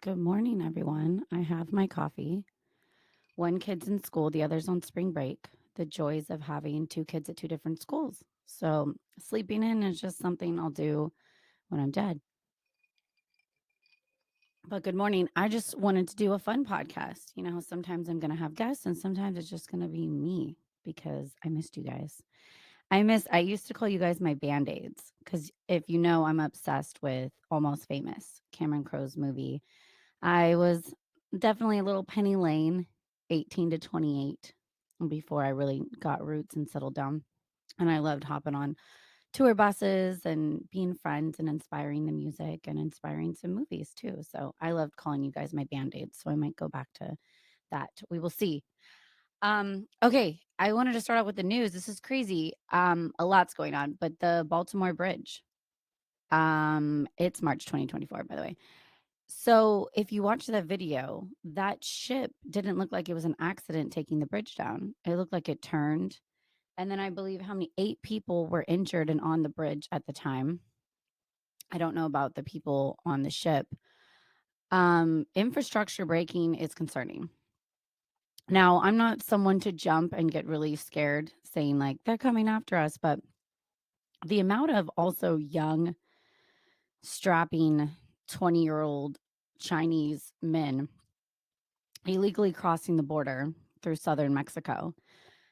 Good morning, everyone. I have my coffee. One kid's in school, the other's on spring break. The joys of having two kids at two different schools. So, sleeping in is just something I'll do when I'm dead. But good morning. I just wanted to do a fun podcast. Sometimes I'm going to have guests and sometimes it's just going to be me because I missed you guys. I used to call you guys my band aids because if you know, I'm obsessed with Almost Famous, Cameron Crowe's movie. I was definitely a little Penny Lane, 18 to 28, before I really got roots and settled down. And I loved hopping on tour buses and being friends and inspiring the music and inspiring some movies too. So I loved calling you guys my band aids. So I might go back to that. We will see. Okay. I wanted to start out with the news. This is crazy. A lot's going on, but the Baltimore Bridge. It's March 2024, by the way. So if you watch that video, that ship didn't look like it was an accident taking the bridge down. It looked like it turned. And then I believe how many 8 people were injured and on the bridge at the time. I don't know about the people on the ship. Infrastructure breaking is concerning. Now, I'm not someone to jump and get really scared saying like they're coming after us, but the amount of also young, strapping 20-year-old Chinese men illegally crossing the border through southern Mexico.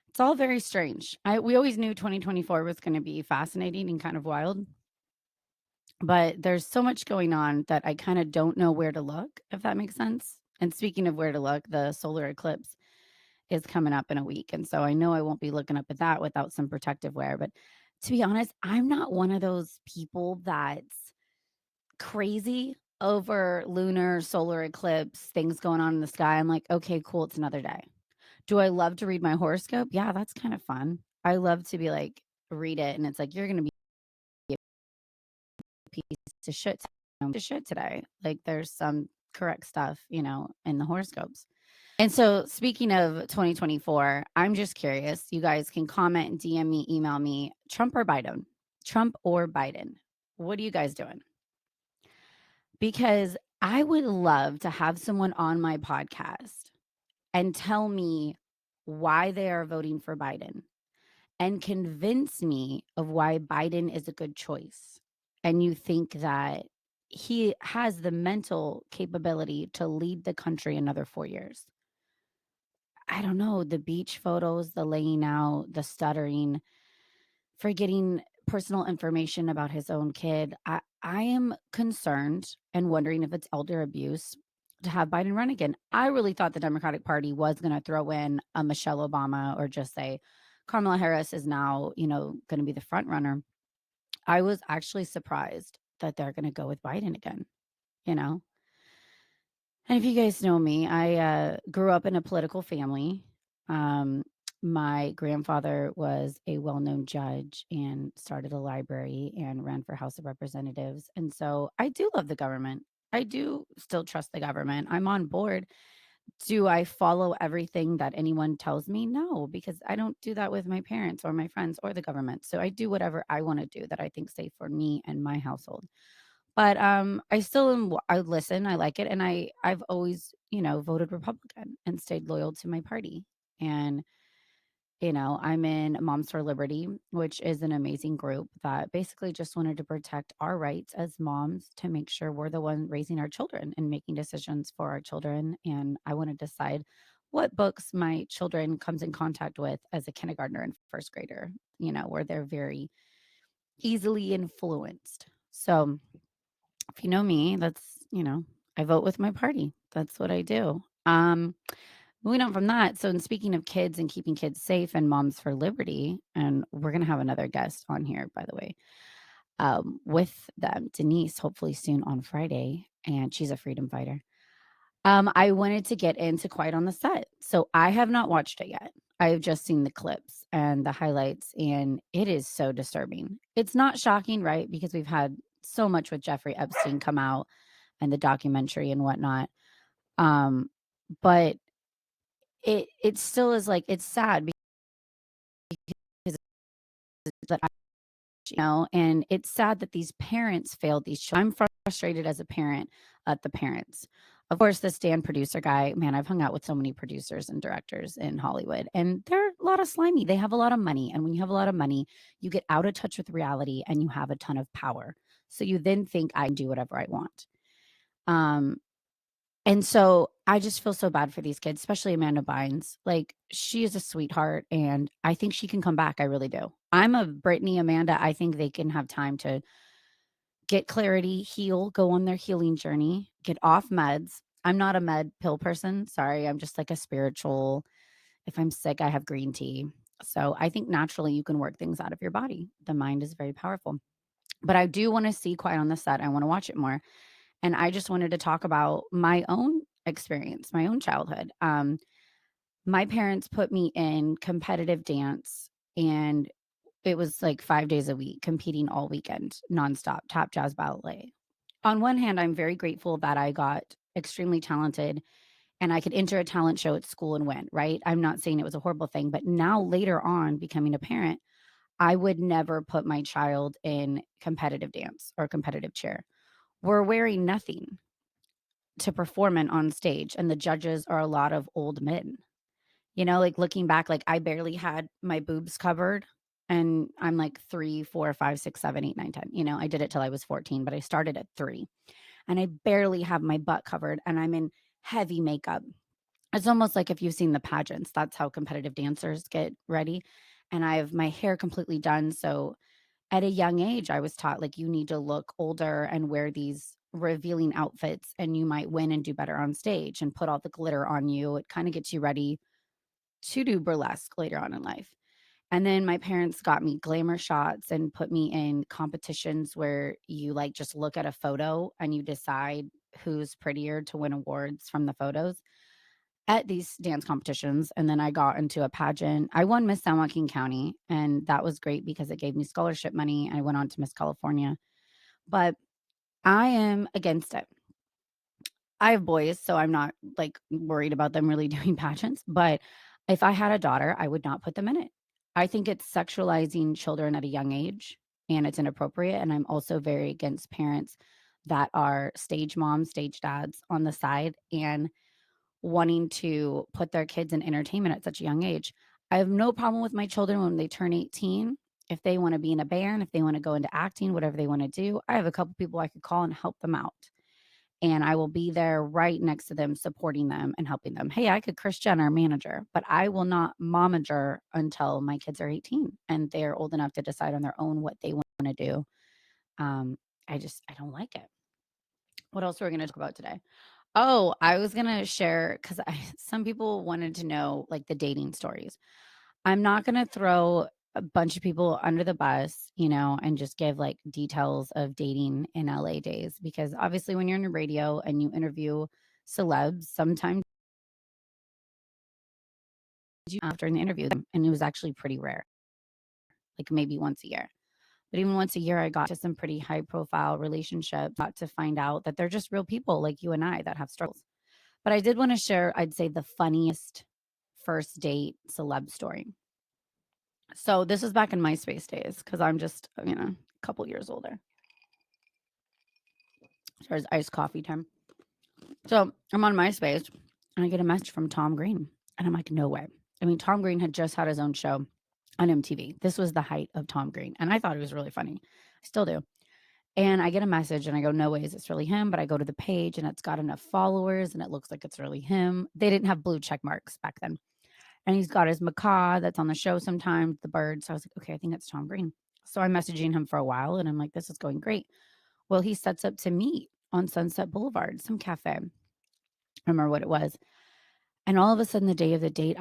It's all very strange. We always knew 2024 was going to be fascinating and kind of wild, but there's so much going on that I kind of don't know where to look, if that makes sense. And speaking of where to look, the solar eclipse is coming up in a week. And so I know I won't be looking up at that without some protective wear. But to be honest, I'm not one of those people that's crazy over lunar, solar eclipse, things going on in the sky. I'm like, okay, cool. It's another day. Do I love to read my horoscope? Yeah, that's kind of fun. I love to be like, read it, and it's like, you're going to be a piece of shit today. Like, there's some correct stuff, in the horoscopes. And so, speaking of 2024, I'm just curious. You guys can comment, DM me, email me, Trump or Biden? Trump or Biden? What are you guys doing? Because I would love to have someone on my podcast and tell me why they are voting for Biden and convince me of why Biden is a good choice. And you think that he has the mental capability to lead the country another 4 years. I don't know, the beach photos, the laying out, the stuttering, forgetting personal information about his own kid. I am concerned and wondering if it's elder abuse to have Biden run again. I really thought the Democratic Party was going to throw in a Michelle Obama or just say Kamala Harris is now, going to be the front runner. I was actually surprised that they're going to go with Biden again, you know? And if you guys know me, I grew up in a political family. Um, my grandfather was a well known judge and started a library and ran for House of Representatives. And so I do love the government. I do still trust the government. I'm on board. Do I follow everything that anyone tells me? No, because I don't do that with my parents or my friends or the government. So I do whatever I want to do that I think safe for me and my household. But, I still I listen, I like it, and I've always, voted Republican and stayed loyal to my party. And, I'm in Moms for Liberty, which is an amazing group that basically just wanted to protect our rights as moms to make sure we're the one raising our children and making decisions for our children. And I want to decide what books my children comes in contact with as a kindergartner and first grader, where they're very easily influenced. So if you know me, I vote with my party. That's what I do. Moving on from that. So, in speaking of kids and keeping kids safe and Moms for Liberty, and we're going to have another guest on here, by the way, with them, Denise, hopefully soon on Friday. And she's a freedom fighter. I wanted to get into Quiet on the Set. So, I have not watched it yet. I've just seen the clips and the highlights, and it is so disturbing. It's not shocking, right? Because we've had so much with Jeffrey Epstein come out and the documentary and whatnot. Um, but it still is like it's sad because that and it's sad that these parents failed these children. I'm frustrated as a parent at the parents. Of course, the Stan producer guy, man, I've hung out with so many producers and directors in Hollywood, and they're a lot of slimy. They have a lot of money. And when you have a lot of money, you get out of touch with reality and you have a ton of power. So you then think I can do whatever I want. Um, and so I just feel so bad for these kids, especially Amanda Bynes. Like, she is a sweetheart, and I think she can come back. I really do. I'm a Brittany, Amanda. I think they can have time to get clarity, heal, go on their healing journey, get off meds. I'm not a med pill person. Sorry. I'm just like a spiritual. If I'm sick, I have green tea. So I think naturally you can work things out of your body. The mind is very powerful. But I do want to see Quiet on the Set. I want to watch it more. And I just wanted to talk about my own experience, my own childhood. My parents put me in competitive dance, and it was like 5 days a week, competing all weekend, nonstop, tap, jazz, ballet. On one hand, I'm very grateful that I got extremely talented and I could enter a talent show at school and win, right? I'm not saying it was a horrible thing, but now later on, becoming a parent, I would never put my child in competitive dance or competitive cheer. We're wearing nothing to perform in on stage, and the judges are a lot of old men. Like, looking back, like, I barely had my boobs covered, and I'm like 3, 4, 5, 6, 7, 8, 9, 10. I did it till I was 14, but I started at 3, and I barely have my butt covered, and I'm in heavy makeup. It's almost like if you've seen the pageants, that's how competitive dancers get ready. And I have my hair completely done. So at a young age, I was taught, like, you need to look older and wear these revealing outfits, and you might win and do better on stage and put all the glitter on you. It kind of gets you ready to do burlesque later on in life. And then my parents got me glamour shots and put me in competitions where you, like, just look at a photo and you decide who's prettier to win awards from the photos at these dance competitions. And then I got into a pageant. I won Miss San Joaquin County, and that was great because it gave me scholarship money. I went on to Miss California, but I am against it. I have boys, so I'm not, like, worried about them really doing pageants, but if I had a daughter, I would not put them in it. I think it's sexualizing children at a young age, and it's inappropriate, and I'm also very against parents that are stage moms, stage dads on the side, and wanting to put their kids in entertainment at such a young age. I have no problem with my children when they turn 18. If they want to be in a band, if they want to go into acting, whatever they want to do, I have a couple people I could call and help them out. And I will be there right next to them, supporting them and helping them. Hey, I could Chris Jenner manager, but I will not momager until my kids are 18 and they're old enough to decide on their own what they want to do. Um, I don't like it. What else are we going to talk about today? Oh, I was gonna share because I some people wanted to know, like, the dating stories. I'm not gonna throw a bunch of people under the bus, and just give, like, details of dating in LA days, because obviously when you're in the radio and you interview celebs, sometimes you after an interview them, and it was actually pretty rare, like maybe once a year. But even once a year, I got to some pretty high profile relationships, got to find out that they're just real people like you and I that have struggles. But I did wanna share, I'd say, the funniest first date celeb story. So this was back in MySpace days because 'cause I'm just, a couple years older. So it's iced coffee time. So I'm on MySpace, and I get a message from Tom Green, and I'm like, "No way." I mean, Tom Green had just had his own show on MTV. This was the height of Tom Green, and I thought it was really funny. I still do. And I get a message, and I go, "No way, is this really him?" But I go to the page, and it's got enough followers, and it looks like it's really him. They didn't have blue check marks back then. And he's got his macaw that's on the show sometimes, the bird. So I was like, okay, I think that's Tom Green. So I'm messaging him for a while, and I'm like, this is going great. Well, he sets up to meet on Sunset Boulevard, some cafe. I remember what it was. And all of a sudden, the day of the date,